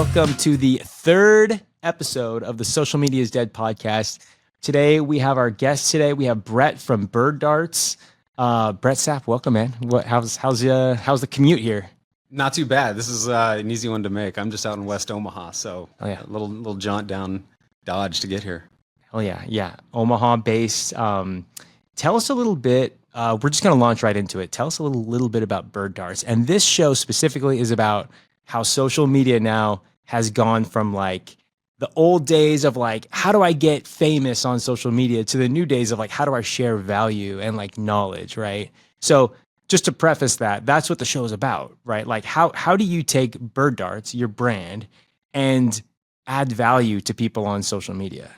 Welcome to the third episode of the Social Media is Dead podcast. Today we have our guest. Today we have Brett from Hurrdat. Brett Sapp, welcome, man. How's the commute here? Not too bad. This is an easy one to make. I'm just out in West Omaha, so a little jaunt down Dodge to get here. Oh yeah, Omaha based. Tell us a little bit. We're just going to launch right into it. Tell us a little bit about Hurrdat. And this show specifically is about how social media now has gone from like the old days of like, how do I get famous on social media, to the new days of like, how do I share value and like knowledge, right? So just to preface that, that's what the show is about, right? Like how do you take Hurrdat, your brand, and add value to people on social media?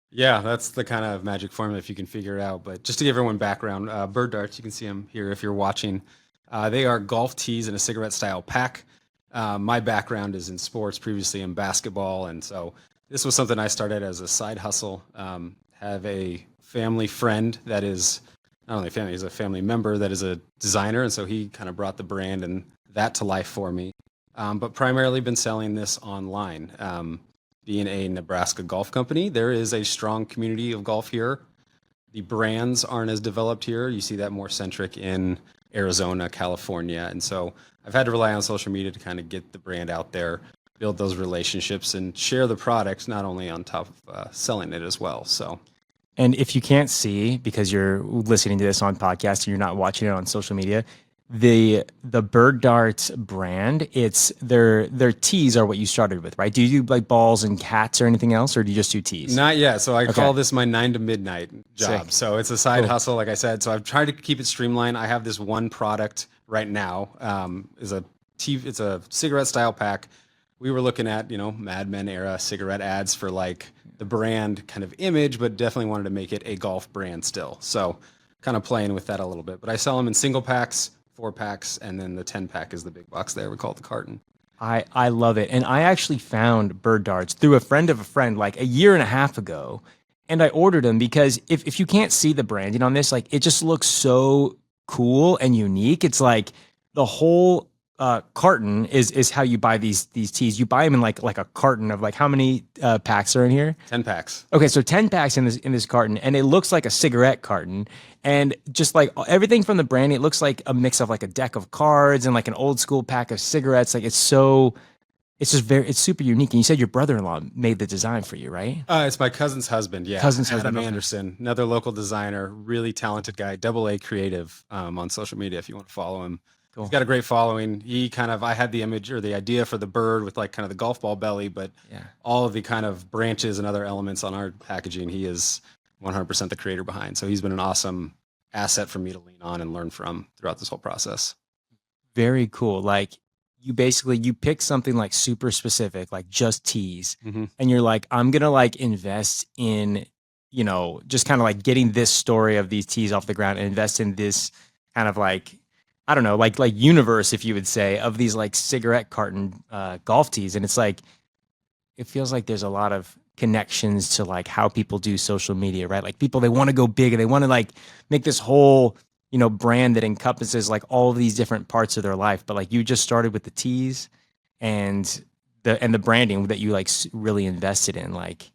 Yeah, that's the kind of magic formula if you can figure it out. But just to give everyone background, Hurrdat, you can see them here if you're watching. They are golf tees in a cigarette style pack. My background is in sports, previously in basketball, and so this was something I started as a side hustle. Have a family friend that is not only family, he's a family member that is a designer, and so he kind of brought the brand and that to life for me. But primarily been selling this online. Being a Nebraska golf company, there is a strong community of golf here. The brands aren't as developed here. You see that more centric in Arizona, California. And so I've had to rely on social media to kind of get the brand out there, build those relationships, and share the products, not only on top of selling it as well. So, and if you can't see, because you're listening to this on podcast and you're not watching it on social media, the Hurrdat brand, it's their tees are what you started with, right? Do you do like balls and cats or anything else, or do you just do tees? Not yet. So I call this my 9 to midnight job. Sick. So it's a side hustle, like I said. So I've tried to keep it streamlined. I have this one product right now. It's a cigarette style pack. We were looking at, Mad Men era cigarette ads for like the brand kind of image, but definitely wanted to make it a golf brand still. So kind of playing with that a little bit. But I sell them in single packs, 4 packs, and then the 10 pack is the big box there. We call it the carton. I love it. And I actually found Hurrdat through a friend of a friend like a year and a half ago. And I ordered them because if you can't see the branding on this, like it just looks so cool and unique. It's like the whole carton is how you buy these tees. You buy them in like a carton of like, how many packs are in here? 10 packs. Okay, so 10 packs in this carton, and it looks like a cigarette carton. And just like everything from the branding, it looks like a mix of like a deck of cards and like an old school pack of cigarettes. Like it's super unique. And you said your brother-in-law made the design for you, right? It's my cousin's husband. Yeah, Cousin's Adam husband. Anderson, another local designer, really talented guy, AA creative on social media. If you want to follow him, cool. He's got a great following. I had the image or the idea for the bird with like kind of the golf ball belly, but all of the kind of branches and other elements on our packaging, he is 100% the creator behind. So he's been an awesome asset for me to lean on and learn from throughout this whole process. Very cool. Like you pick something like super specific, like just tees, and you're like, I'm gonna like invest in, just kind of like getting this story of these tees off the ground and invest in this kind of like, I don't know, like universe, if you would say, of these like cigarette carton golf tees. And it's like, it feels like there's a lot of connections to like how people do social media, right? Like people, they want to go big and they want to like make this whole, brand that encompasses like all of these different parts of their life. But like you just started with the tees and the branding that you like really invested in. Like,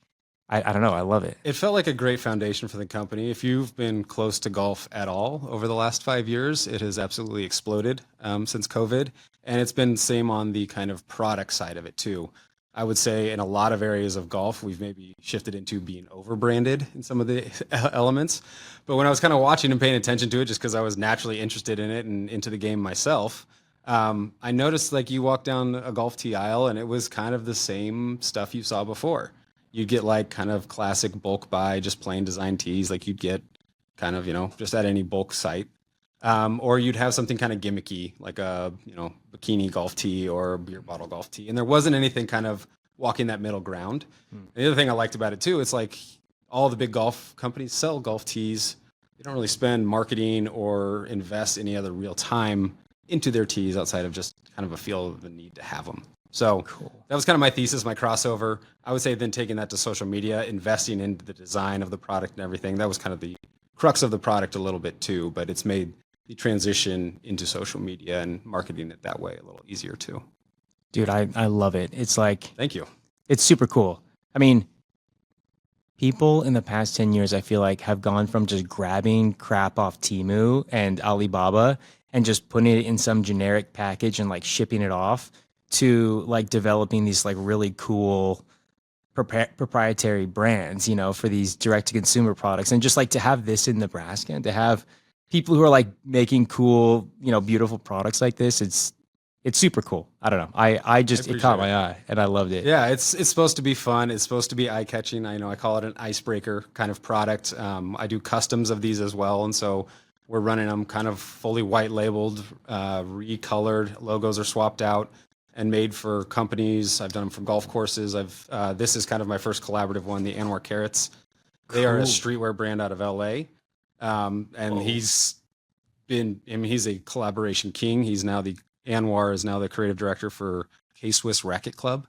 I don't know. I love it. It felt like a great foundation for the company. If you've been close to golf at all over the last 5 years, it has absolutely exploded since COVID. And it's been the same on the kind of product side of it too. I would say in a lot of areas of golf, we've maybe shifted into being over-branded in some of the elements. But when I was kind of watching and paying attention to it, just because I was naturally interested in it and into the game myself, I noticed like you walk down a golf tee aisle and it was kind of the same stuff you saw before. You'd get like kind of classic bulk buy, just plain design tees like you'd get kind of, just at any bulk site. Or you'd have something kind of gimmicky, like a, bikini golf tee or a beer bottle golf tee. And there wasn't anything kind of walking that middle ground. The other thing I liked about it too, it's like all the big golf companies sell golf tees. They don't really spend marketing or invest any other real time into their tees outside of just kind of a feel of the need to have them. So that was kind of my thesis, my crossover. I would say then taking that to social media, investing into the design of the product and everything. That was kind of the crux of the product a little bit too, but it's made the transition into social media and marketing it that way a little easier too. Dude, I love it. It's like, Thank you. it's super cool. I mean, people in the past 10 years, I feel like, have gone from just grabbing crap off Temu and Alibaba and just putting it in some generic package and like shipping it off to like developing these like really cool proprietary brands, you know, for these direct to consumer products. And just like to have this in Nebraska and to have people who are like making cool, you know, beautiful products like this, it's super cool. I don't know. I I just, it caught appreciate it. my eye and I loved it. Yeah, it's supposed to be fun. It's supposed to be eye catching. I know I call it an icebreaker kind of product. I do customs of these as well, and so we're running them kind of fully white labeled, recolored. Logos are swapped out and made for companies. I've done them for golf courses. This is kind of my first collaborative one, the Anwar Carrots. They are a Cool. streetwear brand out of LA, and Whoa. he's a collaboration king. Anwar is now the creative director for K-Swiss Racket Club.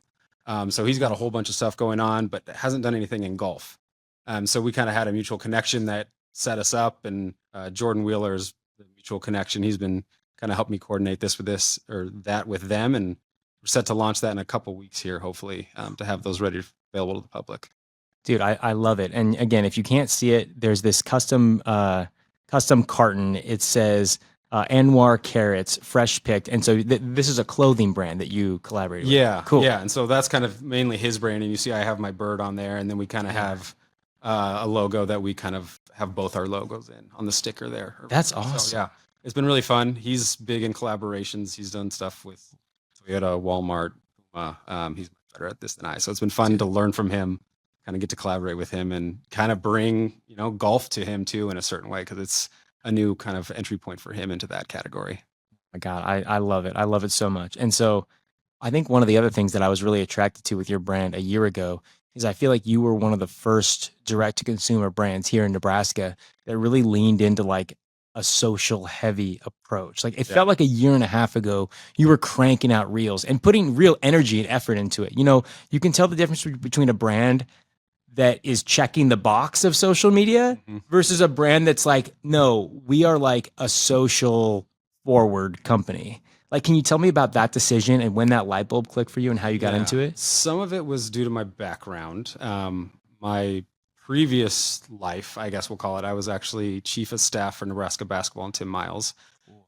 So he's got a whole bunch of stuff going on, but hasn't done anything in golf. So we kind of had a mutual connection that set us up, and Jordan Wheeler's the mutual connection. He's been kind of helped me coordinate this or that with them, and we're set to launch that in a couple weeks here, hopefully, to have those ready available to the public. Dude, I love it. And again, if you can't see it, there's this custom carton. It says Anwar Carrots, fresh picked. And so this is a clothing brand that you collaborated with. Yeah, Cool. yeah, and so that's kind of mainly his brand. And you see, I have my bird on there, and then we kind of have a logo that we kind of have both our logos in on the sticker there. That's So awesome. yeah, it's been really fun. He's big in collaborations. He's done stuff with Toyota, Walmart. He's much better at this than I. So it's been fun to learn from him, kind of get to collaborate with him, and kind of bring golf to him too in a certain way, because it's a new kind of entry point for him into that category. My God, I love it. I love it so much. And so I think one of the other things that I was really attracted to with your brand a year ago is I feel like you were one of the first direct to consumer brands here in Nebraska that really leaned into like a social heavy approach. Like it Yeah. felt like a year and a half ago, you were cranking out reels and putting real energy and effort into it. You know, you can tell the difference between a brand that is checking the box of social media Mhm. versus a brand that's like, no, we are like a social forward company. Like, can you tell me about that decision and when that light bulb clicked for you and how you got Yeah. into it? Some of it was due to my background. My previous life, I guess we'll call it, I was actually chief of staff for Nebraska basketball and Tim Miles.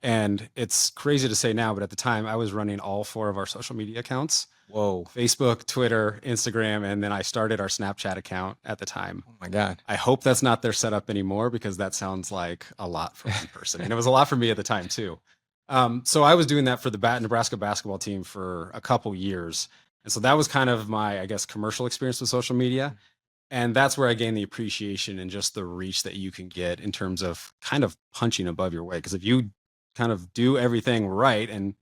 And it's crazy to say now, but at the time I was running all four of our social media accounts: Whoa. Facebook, Twitter, Instagram, and then I started our Snapchat account at the time. Oh my God. I hope that's not their setup anymore, because that sounds like a lot for one person. And it was a lot for me at the time too. So I was doing that for the Nebraska basketball team for a couple years. And so that was kind of my, I guess, commercial experience with social media. And that's where I gained the appreciation and just the reach that you can get in terms of kind of punching above your weight. Because if you kind of do everything right and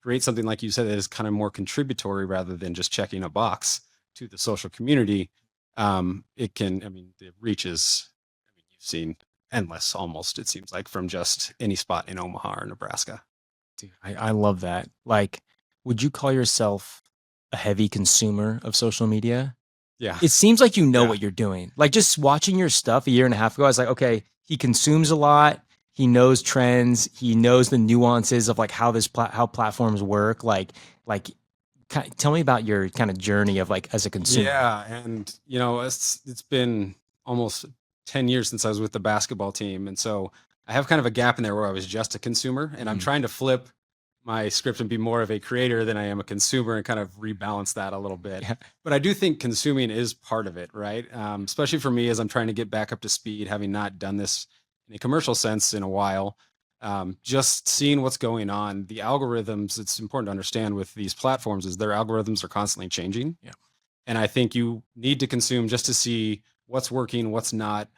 create something, like you said, that is kind of more contributory rather than just checking a box to the social community, it can, I mean, the reach is, I mean, you've seen endless almost, it seems like, from just any spot in Omaha or Nebraska. Dude, I love that. Like, would you call yourself a heavy consumer of social media? Yeah. It seems like you know Yeah. what you're doing. Like just watching your stuff a year and a half ago, I was like, okay, he consumes a lot. He knows trends. He knows the nuances of like how how platforms work. Like, tell me about your kind of journey of like as a consumer. Yeah. And, it's been almost 10 years since I was with the basketball team. And so I have kind of a gap in there where I was just a consumer, and I'm Mm. trying to flip my script and be more of a creator than I am a consumer, and kind of rebalance that a little bit. Yeah. But I do think consuming is part of it, right? Especially for me, as I'm trying to get back up to speed, having not done this in a commercial sense in a while. Just seeing what's going on, the algorithms, it's important to understand with these platforms is their algorithms are constantly changing. Yeah. And I think you need to consume just to see what's working, what's not.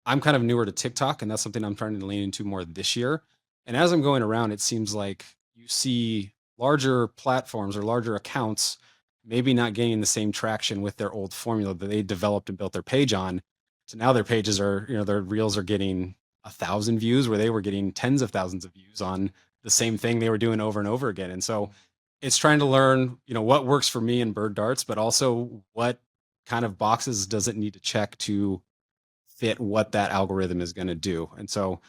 I'm kind of newer to TikTok, and that's something I'm trying to lean into more this year. And as I'm going around, it seems like you see larger platforms or larger accounts maybe not gaining the same traction with their old formula that they developed and built their page on. So now their pages are, their reels are getting 1,000 views where they were getting tens of thousands of views on the same thing they were doing over and over again. And so it's trying to learn, what works for me in bird darts, but also what kind of boxes does it need to check to fit what that algorithm is going to do. And so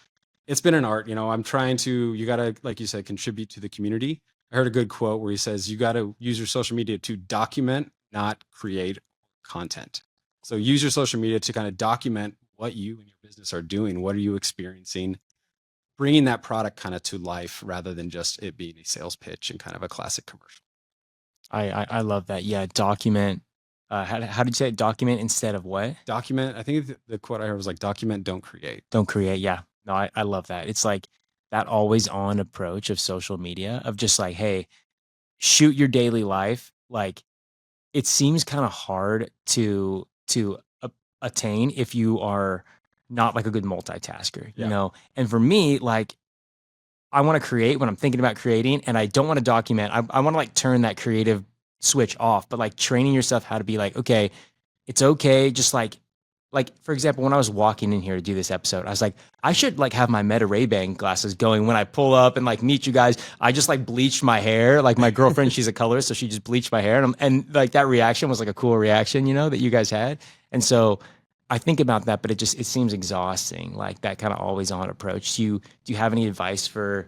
it's been an art, I'm trying to, you got to, like you said, contribute to the community. I heard a good quote where he says, you got to use your social media to document, not create content. So use your social media to kind of document what you and your business are doing. What are you experiencing? Bringing that product kind of to life rather than just it being a sales pitch and kind of a classic commercial. I love that. Yeah. Document. How did you say it? Document instead of what? Document. I think the quote I heard was like, document, don't create. Don't create. Yeah. No, I love that. It's like that always on approach of social media of just like, hey, shoot your daily life. Like it seems kind of hard to attain if you are not like a good multitasker, you know? And for me, like I want to create when I'm thinking about creating and I don't want to document. I want to like turn that creative switch off, but like training yourself how to be like, okay, it's okay. Just like for example, when I was walking in here to do this episode, I was like, I should like have my Meta Ray-Ban glasses going when I pull up and like meet you guys. I just like bleached my hair. Like my girlfriend, she's a colorist, so she just bleached my hair, and like that reaction was like a cool reaction, you know, that you guys had. And so I think about that, but it seems exhausting, like that kind of always on approach. Do you have any advice for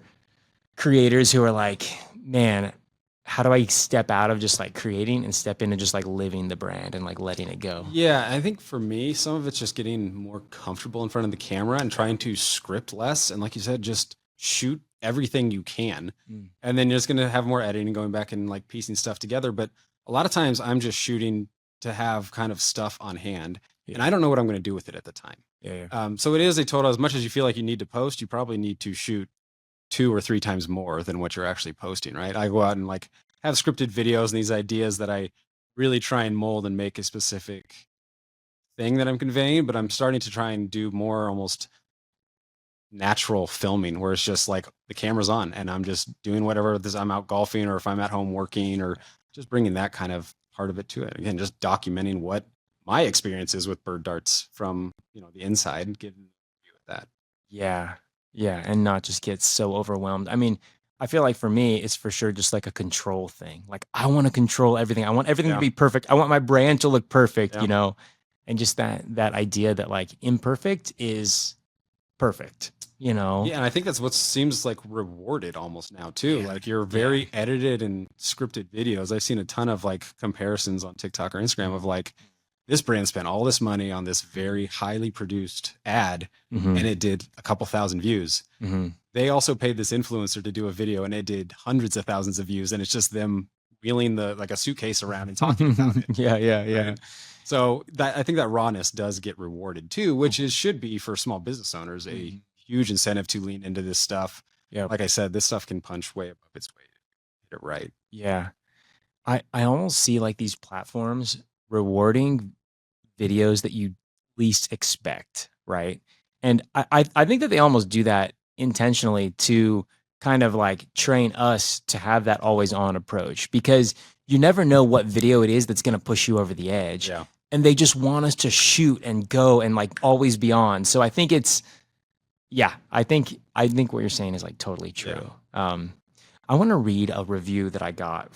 creators who are like, man, how do I step out of just like creating and step into just like living the brand and like letting it go? Yeah, I think for me, some of it's just getting more comfortable in front of the camera and trying to script less. And like you said, just shoot everything you can. And then you're just going to have more editing and going back and like piecing stuff together. But a lot of times I'm just shooting to have kind of stuff on hand. And I don't know what I'm going to do with it at the time. So it is a total, as much as you feel like you need to post, you probably need to shoot 2 or 3 times more than what you're actually posting, right? I go out and like have scripted videos and these ideas that I really try and mold and make a specific thing that I'm conveying, but I'm starting to try and do more almost natural filming where it's just like the camera's on and I'm just doing whatever this, I'm out golfing or if I'm at home working or just bringing that kind of part of it to it. Again, just documenting what my experience is with bird darts from, you know, the inside and giving you that. Yeah. Yeah. And not just get so overwhelmed. I mean, I feel like for me, it's for sure just like a control thing. Like I want to control everything. I want everything to be perfect. I want my brand to look perfect, you know, and just that idea that like imperfect is perfect, you know? Yeah. And I think that's what seems like rewarded almost now too. Like your very edited and scripted videos. I've seen a ton of like comparisons on TikTok or Instagram of like, this brand spent all this money on this very highly produced ad and it did a couple thousand views. They also paid this influencer to do a video and it did hundreds of thousands of views. And it's just them wheeling like a suitcase around and talking about it. Right? So that, I think that rawness does get rewarded too, which should be for small business owners, a huge incentive to lean into this stuff. Like I said, this stuff can punch way above its weight. Get it right. Yeah. I almost see like these platforms rewarding videos that you least expect, right? And I think that they almost do that intentionally to kind of like train us to have that always on approach because you never know what video it is that's going to push you over the edge. And they just want us to shoot and go and like always be on. So I think I think what you're saying is like totally true. I want to read a review that I got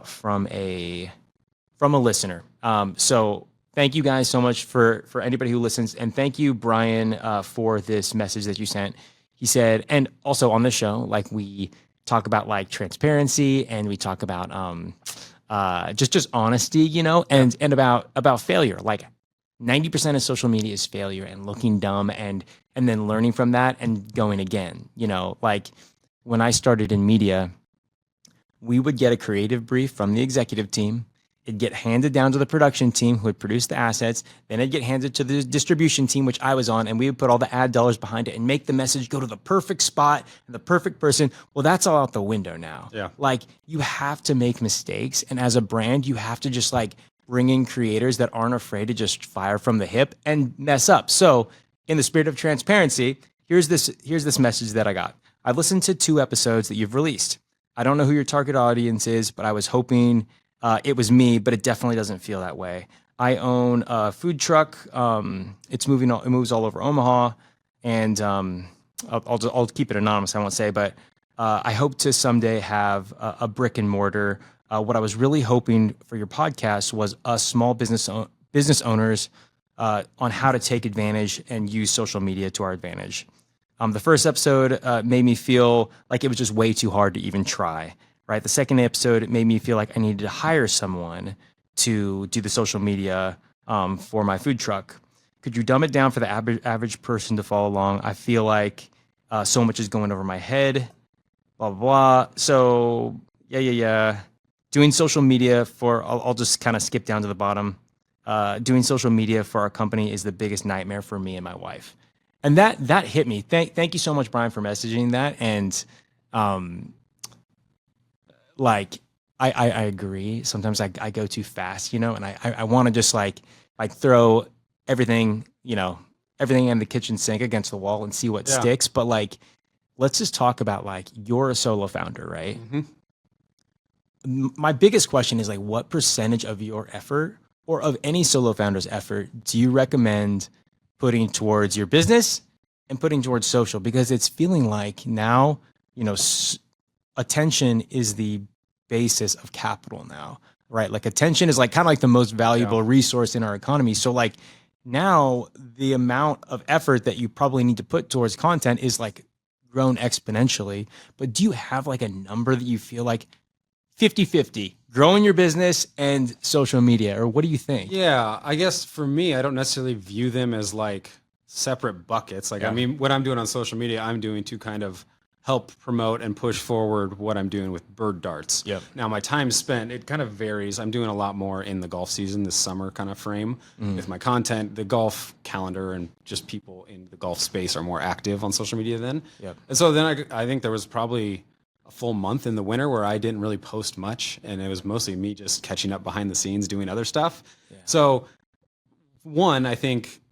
from a listener. So thank you guys so much for anybody who listens. And thank you, Brian, for this message that you sent. He said, and also on this show, like we talk about like transparency and we talk about just honesty, you know, and about failure. Like 90% of social media is failure and looking dumb and then learning from that and going again. You know, like when I started in media, we would get a creative brief from the executive team. It'd get handed down to the production team who would produce the assets. Then it'd get handed to the distribution team, which I was on, and we would put all the ad dollars behind it and make the message go to the perfect spot and the perfect person. Well, that's all out the window now. Like you have to make mistakes. And as a brand, you have to just like bring in creators that aren't afraid to just fire from the hip and mess up. So in the spirit of transparency, here's this message that I got. I've listened to 2 episodes that you've released. I don't know who your target audience is, but I was hoping it was me, but it definitely doesn't feel that way. I own a food truck. It moves all over Omaha, and I'll keep it anonymous. I won't say, but I hope to someday have a brick and mortar. What I was really hoping for your podcast was us small business owners on how to take advantage and use social media to our advantage. The first episode made me feel like it was just way too hard to even try. right? The second episode, it made me feel like I needed to hire someone to do the social media for my food truck. Could you dumb it down for the average person to follow along? I feel like so much is going over my head, blah, blah, blah. So, yeah. Doing social media I'll just kind of skip down to the bottom. Doing social media for our company is the biggest nightmare for me and my wife. And that hit me. Thank you so much, Brian, for messaging that. And like, I agree. Sometimes I go too fast, you know, and I want to just like throw everything, you know, everything in the kitchen sink against the wall and see what sticks. But like, let's just talk about like, you're a solo founder, right? My biggest question is like, what percentage of your effort or of any solo founder's effort do you recommend putting towards your business and putting towards social? Because it's feeling like now, you know, attention is the basis of capital now, right? Like attention is like kind of like the most valuable resource in our economy. So like now the amount of effort that you probably need to put towards content is like grown exponentially. But do you have like a number that you feel like 50-50, growing your business and social media, or what do you think? Yeah, I guess for me, I don't necessarily view them as like separate buckets. Like, I mean, what I'm doing on social media, I'm doing to kind of help promote and push forward what I'm doing with bird darts. Now, my time spent, it kind of varies. I'm doing a lot more in the golf season, this summer kind of frame with my content. The golf calendar and just people in the golf space are more active on social media then. And so then I think there was probably a full month in the winter where I didn't really post much, and it was mostly me just catching up behind the scenes doing other stuff. So one, I think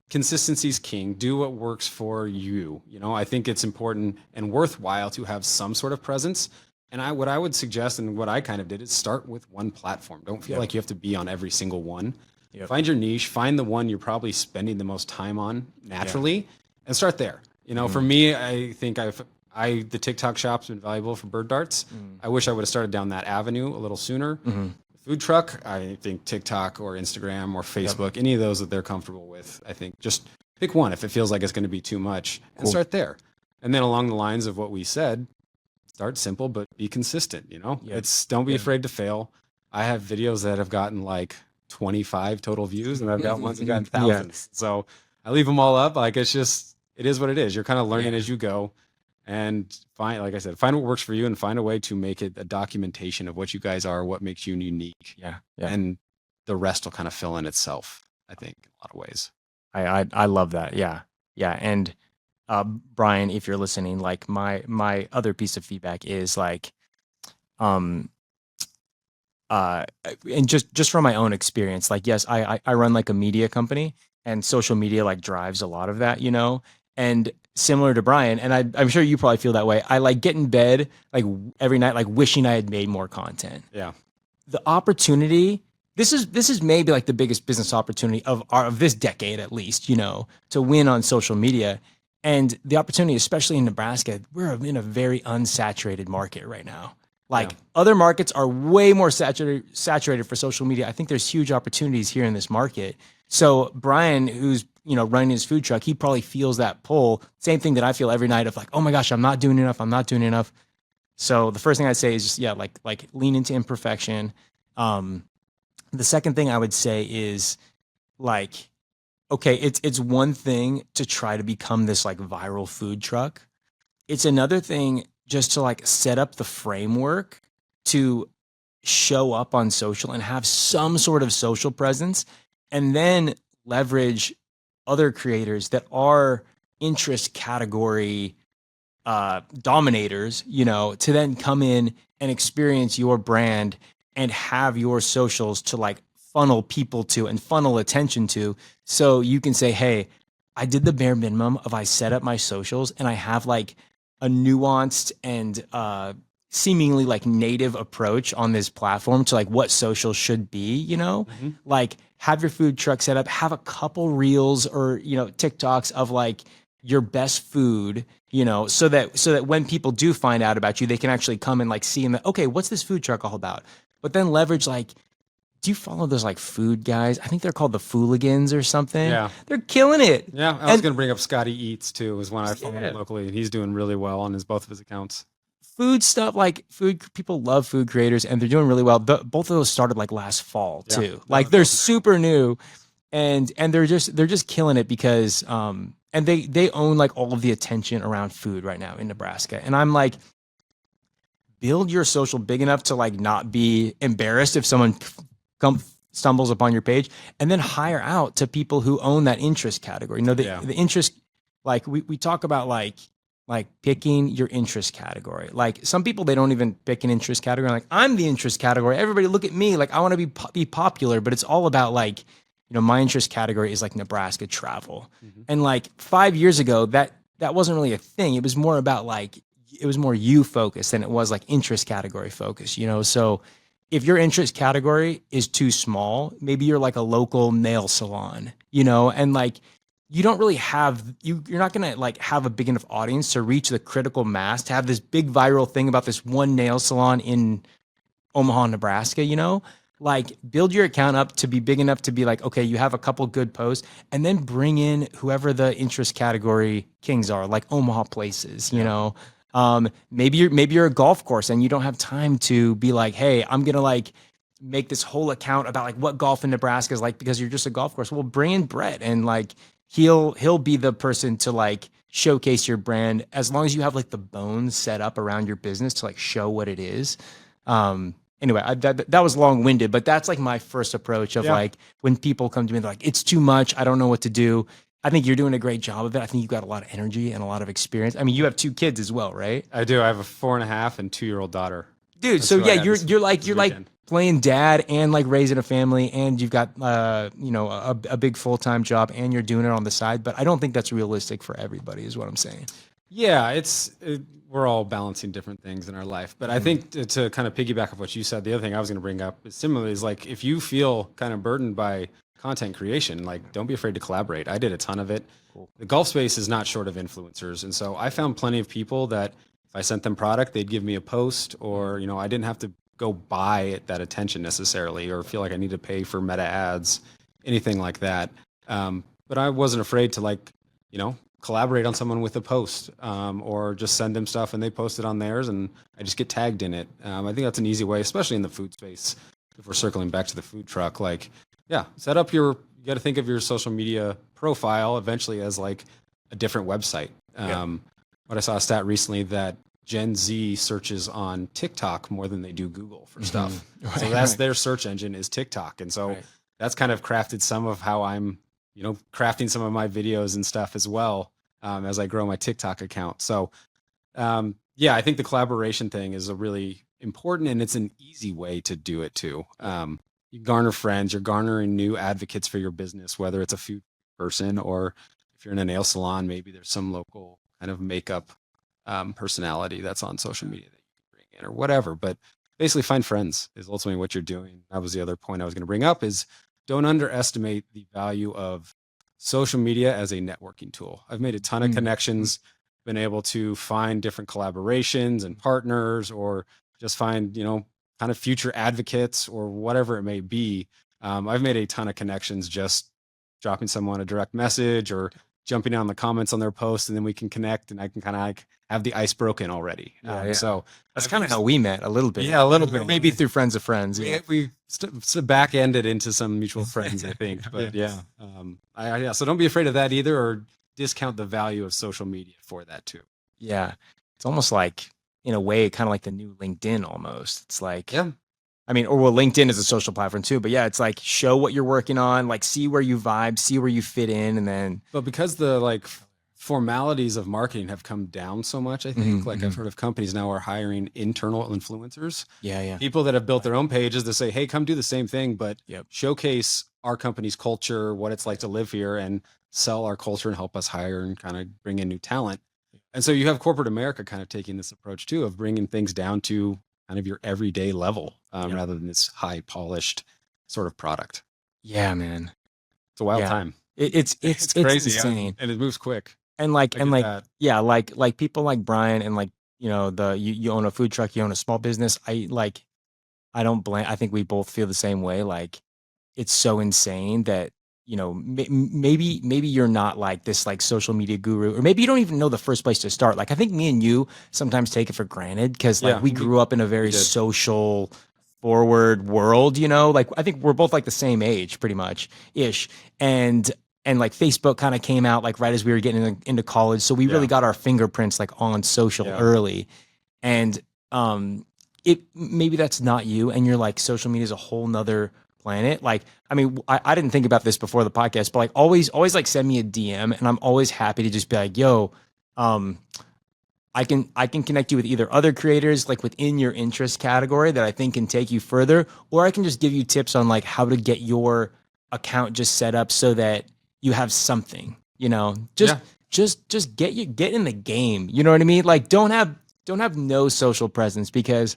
consistency is king. Do what works for you. You know, I think it's important and worthwhile to have some sort of presence. And what I would suggest, and what I kind of did, is start with one platform. Don't feel like you have to be on every single one. Find your niche, find the one you're probably spending the most time on naturally, and start there. You know, for me, I think the TikTok shop's been valuable for bird darts. I wish I would have started down that avenue a little sooner. Food truck, I think TikTok or Instagram or Facebook, any of those that they're comfortable with, I think just pick one if it feels like it's going to be too much and start there. And then along the lines of what we said, start simple, but be consistent, you know? Don't be afraid to fail. I have videos that have gotten like 25 total views, and I've got ones that got thousands. So I leave them all up. Like, it is what it is. You're kind of learning as you go. And like I said, find what works for you and find a way to make it a documentation of what you guys are, what makes you unique. And the rest will kind of fill in itself, I think, in a lot of ways. I love that. Yeah. And Brian, if you're listening, like my other piece of feedback is like, and just from my own experience, like, yes, I run like a media company, and social media like drives a lot of that, you know, and similar to Brian, and I'm sure you probably feel that way. I like get in bed like every night, like wishing I had made more content. The opportunity, this is maybe like the biggest business opportunity of this decade, at least, you know, to win on social media. And the opportunity, especially in Nebraska, we're in a very unsaturated market right now. Like other markets are way more saturated for social media. I think there's huge opportunities here in this market. So Brian, who's, you know, running his food truck, he probably feels that pull. Same thing that I feel every night of like, oh my gosh, I'm not doing enough. So the first thing I'd say is just, like lean into imperfection. The second thing I would say is like, okay, it's one thing to try to become this like viral food truck. It's another thing just to like set up the framework to show up on social and have some sort of social presence, and then leverage other creators that are interest category dominators, you know, to then come in and experience your brand and have your socials to like funnel people to and funnel attention to. So you can say, hey, I did the bare minimum of I set up my socials, and I have like a nuanced and seemingly like native approach on this platform to like what social should be, you know, like have your food truck set up, have a couple reels or, you know, TikToks of like your best food, you know, so that when people do find out about you, they can actually come and like see and okay, what's this food truck all about? But then leverage like, do you follow those like food guys? I think they're called the Fooligans or something. They're killing it. I was going to bring up Scotty Eats too, is one I follow locally, and he's doing really well on both of his accounts. food stuff, like food, people love food creators and they're doing really well. Both of those started like last fall too. Like they're super new and they're just killing it because and they own like all of the attention around food right now in Nebraska. And I'm like, build your social big enough to like not be embarrassed if someone stumbles upon your page, and then hire out to people who own that interest category. The interest, like we talk about like picking your interest category. Like some people, they don't even pick an interest category. Like, I'm the interest category. Everybody look at me. Like, I want to be popular, but it's all about like, my interest category is like Nebraska travel. And like 5 years ago, that wasn't really a thing. It was more about like, it was more you focused than it was like interest category focused, So if your interest category is too small, maybe you're like a local nail salon, and like, you don't really have, you're not going to like have a big enough audience to reach the critical mass to have this big viral thing about this one nail salon in Omaha, Nebraska, like build your account up to be big enough to be like, okay, you have a couple good posts, and then bring in whoever the interest category kings are, like Omaha places, maybe you're a golf course and you don't have time to be like, hey, I'm going to like make this whole account about like what golf in Nebraska is like because you're just a golf course. Well, bring in Brett and like, he'll be the person to like showcase your brand as long as you have like the bones set up around your business to like show what it is. Anyway, that was long-winded, but that's like my first approach of like when people come to me, they're like, it's too much, I don't know what to do. I think you're doing a great job of it. I think you've got a lot of energy and a lot of experience. I mean, you have 2 kids as well, right? I do. I have a 4.5 and 2-year-old daughter. Dude, so yeah, you're like playing dad and like raising a family, and you've got a big full-time job, and you're doing it on the side. But I don't think that's realistic for everybody, is what I'm saying. Yeah, we're all balancing different things in our life. But I think to kind of piggyback off what you said, the other thing I was going to bring up is similarly is like, if you feel kind of burdened by content creation, like don't be afraid to collaborate. I did a ton of it. Cool. The golf space is not short of influencers. And so I found plenty of people that if I sent them product, they'd give me a post, or, I didn't have to go buy that attention necessarily, or feel like I need to pay for meta ads, anything like that. But I wasn't afraid to like, collaborate on someone with a post, or just send them stuff and they post it on theirs and I just get tagged in it. I think that's an easy way, especially in the food space. If we're circling back to the food truck, like, set up you got to think of your social media profile eventually as like a different website. What I saw a stat recently that Gen Z searches on TikTok more than they do Google for stuff. Right, so that's their search engine is TikTok. And so that's kind of crafted some of how I'm, crafting some of my videos and stuff as well, as I grow my TikTok account. So, I think the collaboration thing is a really important, and it's an easy way to do it too. You garner friends, you're garnering new advocates for your business, whether it's a food person or if you're in a nail salon, maybe there's some local kind of makeup personality that's on social media that you can bring in or whatever. But basically find friends is ultimately what you're doing. That was the other point I was going to bring up is don't underestimate the value of social media as a networking tool. I've made a ton of connections, been able to find different collaborations and partners, or just find, kind of future advocates or whatever it may be. I've made a ton of connections just dropping someone a direct message or jumping on the comments on their post, and then we can connect and I can kind of like have the ice broken already. So that's kind of how we met a little bit. Yeah, a little bit. Maybe through friends of friends. Yeah. We back ended into some mutual friends, I think. But so don't be afraid of that either, or discount the value of social media for that too. Yeah. It's almost like, in a way, kind of like the new LinkedIn almost. It's like, I mean, or well, LinkedIn is a social platform too, but it's like show what you're working on, like see where you vibe, see where you fit in, and then. But because the like formalities of marketing have come down so much, I think I've heard of companies now are hiring internal influencers. People that have built their own pages to say, hey, come do the same thing, but showcase our company's culture, what it's like to live here, and sell our culture and help us hire and kind of bring in new talent. And so you have corporate America kind of taking this approach too, of bringing things down to kind of your everyday level, rather than this high polished sort of product. Yeah, man. It's a wild time. It's crazy, insane. And it moves quick. And like people like Brian and like, you own a food truck, you own a small business. I don't blame, I think we both feel the same way. Like it's so insane that maybe you're not like this like social media guru, or maybe you don't even know the first place to start. Like I think me and you sometimes take it for granted because like we grew up in a very social forward world, like I think we're both like the same age pretty much ish. And like Facebook kind of came out like right as we were getting into college. So we really got our fingerprints like on social early. And it maybe that's not you, and you're like social media is a whole nother planet. Like, I mean, I didn't think about this before the podcast, but like always like send me a DM, and I'm always happy to just be like, yo, I can connect you with either other creators like within your interest category that I think can take you further, or I can just give you tips on like how to get your account just set up so that you have something, just get in the game. You know what I mean? Like don't have no social presence, because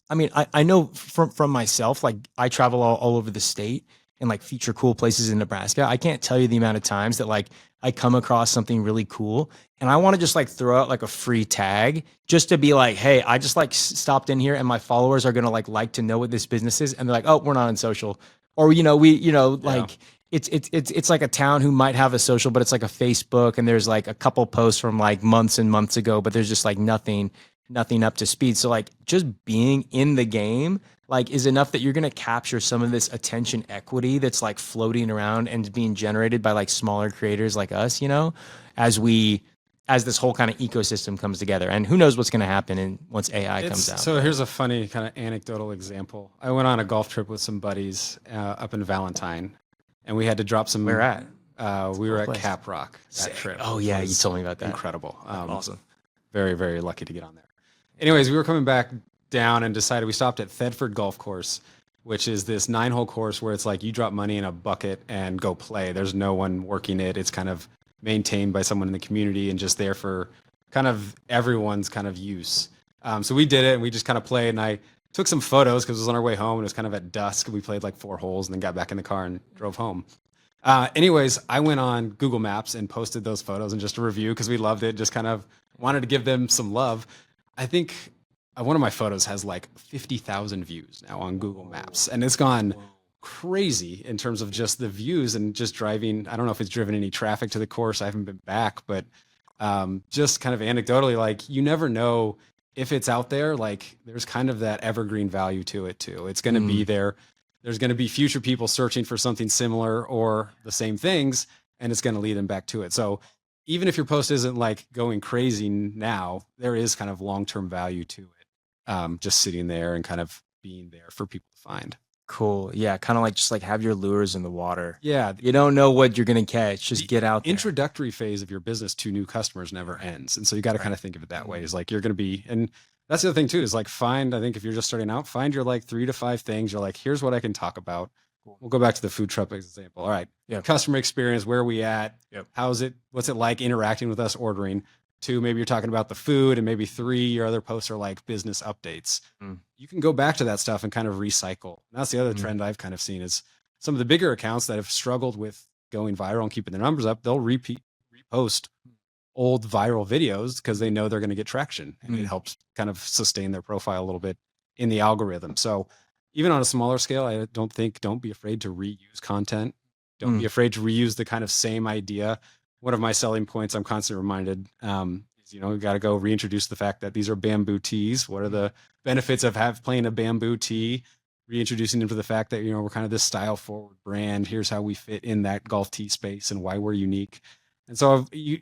I mean, I know from myself, like I travel all over the state and like feature cool places in Nebraska. I can't tell you the amount of times that like I come across something really cool and I want to just like throw out like a free tag just to be like, hey, I just like stopped in here and my followers are going to like to know what this business is. And they're like, oh, we're not on social. Or, like it's like a town who might have a social, but it's like a Facebook, and there's like a couple posts from like months and months ago, but there's just like nothing up to speed. So like just being in the game like is enough that you're going to capture some of this attention equity that's like floating around and being generated by like smaller creators like us, as this whole kind of ecosystem comes together. And who knows what's going to happen once AI comes out. So here's a funny kind of anecdotal example. I went on a golf trip with some buddies up in Valentine, and we had to drop some. Where at? We were at Cap Rock that trip. Oh yeah, you told me about that. Incredible. Awesome. Very, very lucky to get on there. Anyways, we were coming back down and decided we stopped at Thedford Golf Course, which is this 9-hole course where it's like you drop money in a bucket and go play. There's no one working it. It's kind of maintained by someone in the community and just there for kind of everyone's kind of use. So we did it, and we just kind of played, and I took some photos because it was on our way home, and it was kind of at dusk. We played like 4 holes and then got back in the car and drove home. Anyways, I went on Google Maps and posted those photos and just a review because we loved it. Just kind of wanted to give them some love. I think one of my photos has like 50,000 views now on Google Maps, and it's gone crazy in terms of just the views and just driving. I don't know if it's driven any traffic to the course. I haven't been back, but just kind of anecdotally, like you never know if it's out there. Like there's kind of that evergreen value to it too. It's going to be there. There's going to be future people searching for something similar or the same things, and it's going to lead them back to it. So even if your post isn't like going crazy now, there is kind of long-term value to it. Just sitting there and kind of being there for people to find. Cool. Yeah. Kind of like just like have your lures in the water. Yeah. You don't know what you're going to catch. Just get out there. Introductory phase of your business to new customers never ends. And so you got to kind of think of it that way. Is like, you're going to be, and that's the other thing too, is like I think if you're just starting out, find your like 3 to 5 things. You're like, here's what I can talk about. We'll go back to the food truck example. All right. Yeah. Customer experience. Where are we at? Yep. What's it like interacting with us ordering? 2, maybe you're talking about the food, and maybe 3, your other posts are like business updates. You can go back to that stuff and kind of recycle. And that's the other trend I've kind of seen is some of the bigger accounts that have struggled with going viral and keeping their numbers up. They'll repost old viral videos because they know they're going to get traction, and it helps kind of sustain their profile a little bit in the algorithm. So even on a smaller scale, don't be afraid to reuse content. Don't be afraid to reuse the kind of same idea. One of my selling points, I'm constantly reminded, is, we got to go reintroduce the fact that these are bamboo tees. What are the benefits of playing a bamboo tee? Reintroducing them to the fact that, we're kind of this style forward brand. Here's how we fit in that golf tee space and why we're unique. And so you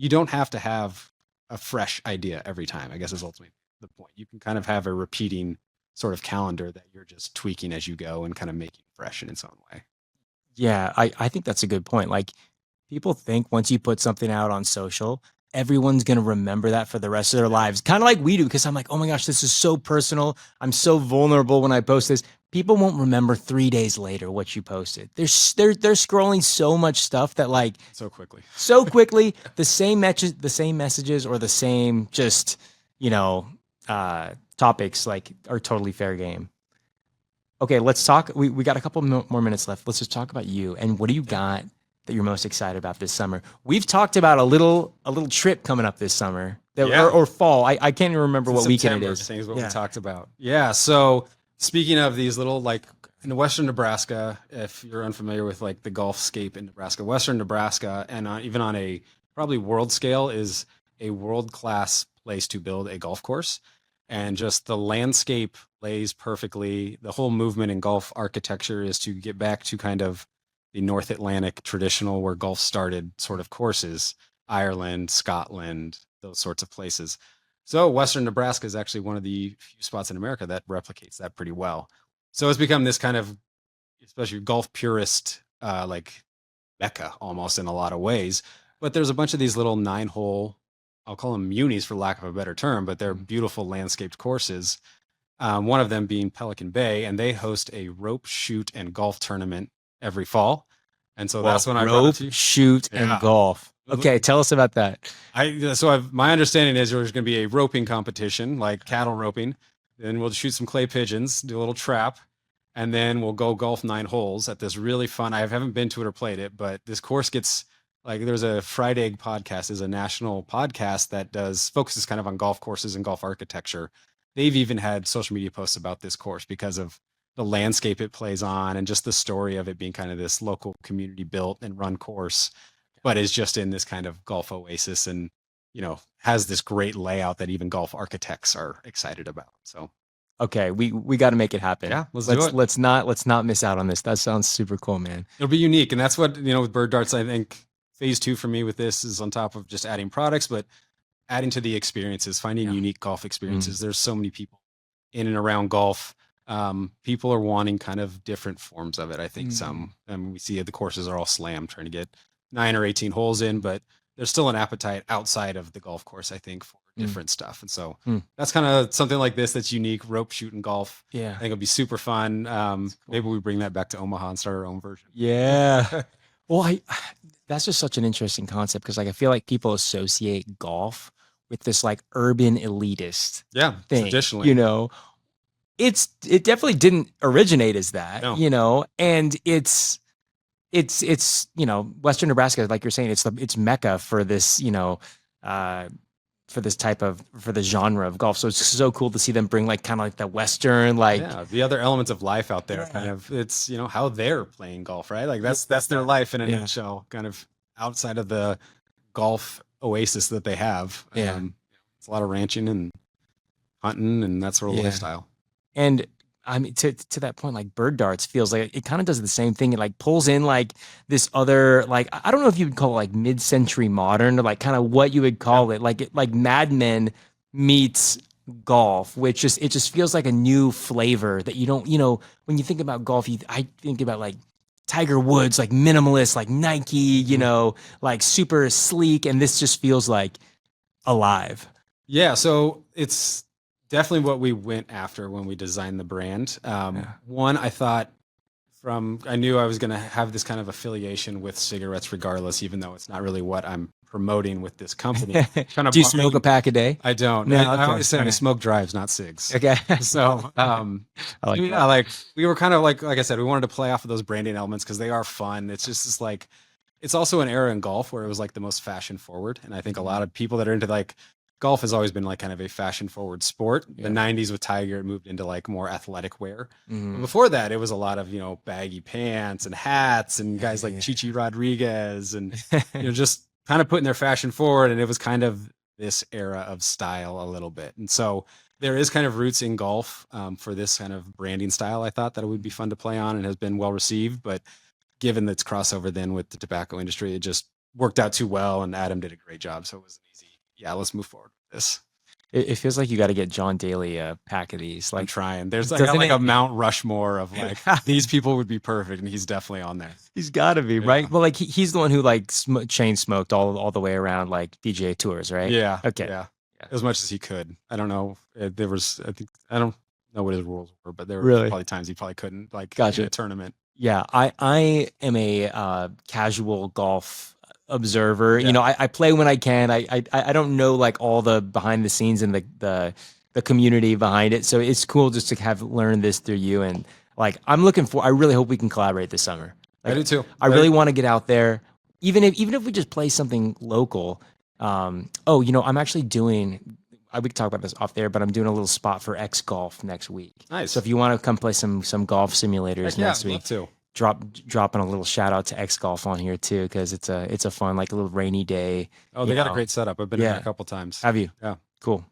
don't have to have a fresh idea every time, I guess is ultimately the point. You can kind of have a repeating sort of calendar that you're just tweaking as you go and kind of making fresh in its own way. Yeah, I think that's a good point. Like people think once you put something out on social, everyone's going to remember that for the rest of their lives. Kind of like we do, because I'm like, oh my gosh, this is so personal. I'm so vulnerable when I post this. People won't remember 3 days later what you posted. They're scrolling so much stuff that like so quickly, the same messages or the same just, topics like are totally fair game. Okay, let's talk. We got a couple more minutes left. Let's just talk about you and what do you got that you're most excited about this summer? We've talked about a little trip coming up this summer or fall. I can't even remember what weekend it is. Is what we talked about. Yeah. So speaking of these little like in western Nebraska, if you're unfamiliar with like the golfscape in Nebraska, western Nebraska, and even on a probably world scale, is a world-class place to build a golf course. And just the landscape lays perfectly. The whole movement in golf architecture is to get back to kind of the North Atlantic traditional where golf started sort of courses, Ireland, Scotland, those sorts of places. So western Nebraska is actually one of the few spots in America that replicates that pretty well. So it's become this kind of, especially golf purist, like mecca almost in a lot of ways. But there's a bunch of these little 9-hole, I'll call them munis for lack of a better term, but they're beautiful landscaped courses. One of them being Pelican Bay, and they host a rope, shoot, and golf tournament every fall. And so that's when I rope, shoot, and golf. Okay, tell us about that. My understanding is there's going to be a roping competition, like cattle roping. Then we'll shoot some clay pigeons, do a little trap, and then we'll go golf 9 holes at this really fun. I haven't been to it or played it, but this course gets like, there's a Fried Egg podcast, is a national podcast that focuses kind of on golf courses and golf architecture. They've even had social media posts about this course because of the landscape it plays on and just the story of it being kind of this local community built and run course, but is just in this kind of golf oasis and, has this great layout that even golf architects are excited about. So, okay, we got to make it happen. Yeah, let's do it. Let's not miss out on this. That sounds super cool, man. It'll be unique. And that's what, with Bird Darts, I think phase 2 for me with this is on top of just adding products, but adding to the experiences, finding unique golf experiences. There's so many people in and around golf. People are wanting kind of different forms of it. I think we see the courses are all slammed trying to get 9 or 18 holes in, but there's still an appetite outside of the golf course, I think, for different stuff. And so that's kind of something like this that's unique, rope shooting golf. Yeah. I think it'll be super fun. Cool. Maybe we bring that back to Omaha and start our own version. Yeah. Well, that's just such an interesting concept because like I feel like people associate golf with this like urban elitist thing. Traditionally. It definitely didn't originate as that, No. And it's Western Nebraska, like you're saying, it's mecca for this, for the genre of golf. So it's so cool to see them bring like kind of like the Western, like the other elements of life out there. Kind of, it's how they're playing golf, right? Like that's their life in a nutshell, kind of outside of the golf oasis that they have. It's a lot of ranching and hunting and that sort of lifestyle. And I mean, to that point, like Bird Darts feels like it kind of does the same thing. It like pulls in like this other, like, I don't know if you would call it like mid-century modern or like kind of what you would call it. Like Mad Men meets golf, which it just feels like a new flavor that you don't, when you think about golf, I think about like Tiger Woods, like minimalist, like Nike, like super sleek. And this just feels like alive. Yeah. So it's definitely what we went after when we designed the brand. One, I thought I knew I was going to have this kind of affiliation with cigarettes regardless, even though it's not really what I'm promoting with this company. Do you smoke a pack a day? I don't. No, I always say I smoke drives, not cigs. Okay. So, we were kind of like I said, we wanted to play off of those branding elements because they are fun. It's just this like, it's also an era in golf where it was like the most fashion forward. And I think a lot of people that are into like, golf has always been like kind of a fashion forward sport. The 90s with Tiger, it moved into like more athletic wear. But before that, it was a lot of, baggy pants and hats and guys like Chichi Rodriguez and, just kind of putting their fashion forward. And it was kind of this era of style a little bit. And so there is kind of roots in golf for this kind of branding style. I thought that it would be fun to play on and has been well received. But given its crossover then with the tobacco industry, it just worked out too well. And Adam did a great job. So it was an easy, let's move forward with this. It feels like you got to get John Daly a pack of these. Like, I'm trying. There's like a Mount Rushmore of like these people would be perfect, and he's definitely on there. He's got to be right. Well, like he's the one who like chain smoked all the way around like PGA tours, right? Yeah. Okay. Yeah. As much as he could. I don't know. I don't know what his rules were, but there were probably times he probably couldn't in a tournament. Yeah, I am a casual golf observer. I play when I can. I don't know like all the behind the scenes and the community behind it. So it's cool just to have learned this through you. And like I really hope we can collaborate this summer. Like, I do too. I really want to get out there, even if we just play something local. I'm actually doing we can talk about this off there, but I'm doing a little spot for X Golf next week. Nice. So if you want to come play some golf simulators next week, too. dropping a little shout out to X Golf on here too, because it's a fun, like a little rainy day. Oh, they got a great setup. I've been in there a couple times. Have you? Yeah. Cool.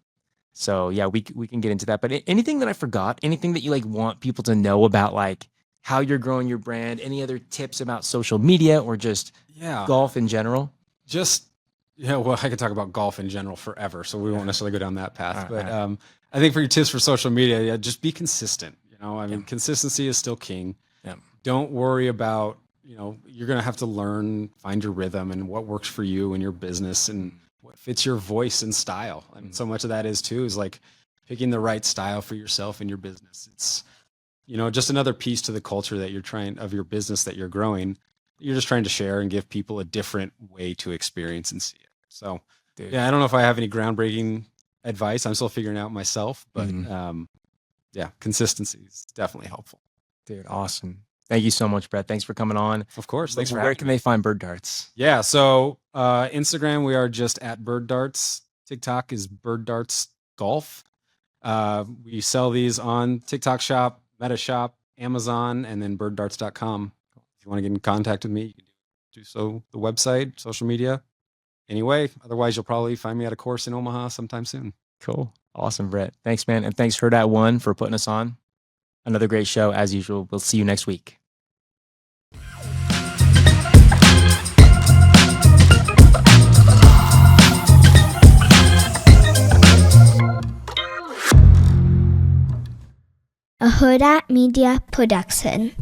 So yeah, we can get into that. But anything that I forgot, anything that you like want people to know about, like how you're growing your brand, any other tips about social media or just golf in general? Well, I could talk about golf in general forever, so we won't necessarily go down that path. But I think for your tips for social media, just be consistent. Consistency is still king. Yeah. Don't worry about, you're going to have to learn, find your rhythm and what works for you and your business and what fits your voice and style. I mean, so much of that is like picking the right style for yourself and your business. It's, just another piece to the culture that of your business that you're growing. You're just trying to share and give people a different way to experience and see it. So, I don't know if I have any groundbreaking advice. I'm still figuring out myself, but consistency is definitely helpful. Dude, awesome. Thank you so much, Brett. Thanks for coming on. Of course. Thanks for Where can they find Bird Darts? Yeah. So Instagram, we are just at Bird Darts. TikTok is Bird Darts Golf. We sell these on TikTok Shop, Meta Shop, Amazon, and then birddarts.com. If you want to get in contact with me, you can do so. The website, social media. Anyway, otherwise you'll probably find me at a course in Omaha sometime soon. Cool. Awesome, Brett. Thanks, man. And thanks, Hurrdat One, for putting us on. Another great show, as usual. We'll see you next week. A Hurrdat Media Production.